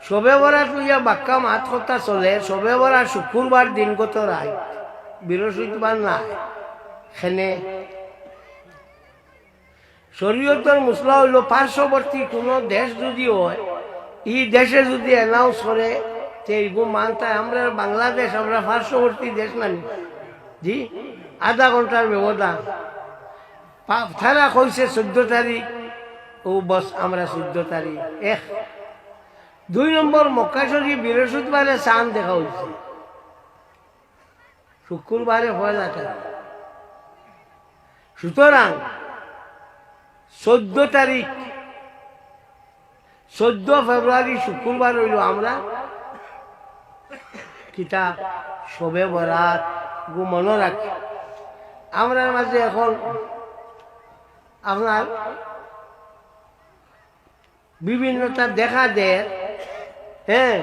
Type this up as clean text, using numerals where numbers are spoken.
শবে বরাত লইয়া বাক্কা মাত কথা চলে। শবে বরাত শুক্রবার দিনগত রায়, বৃহস্পতিবার নাই। সেনে শরীয়তের মশলা হইল পার্শ্ববর্তী কোনো দেশ যদি হয়, এই দেশে যদি অ্যানাউন্স করে এইগু মানতায়। আমরা বাংলাদেশ, আমরা পার্শ্ববর্তী দেশ নানি জি, আধা ঘন্টার ব্যবধান। তারা কইছে 14 তারিখ, ও বস আমরা 14 তারিখ। 2 নম্বর মক্কা শরীফ বৃহস্পতিবারে চাঁদ দেখা হয়েছে, শুক্রবারে পয়লা তারিখ। সুতরাং 14 তারিখ, 14 ফেব্রুয়ারি শুক্রবার হইল আমরা কিতাব শবে বরাত গু মনে রাখি। আমরা মাঝে এখন আপনার বিভিন্নতা দেখা দেয়। হ্যাঁ,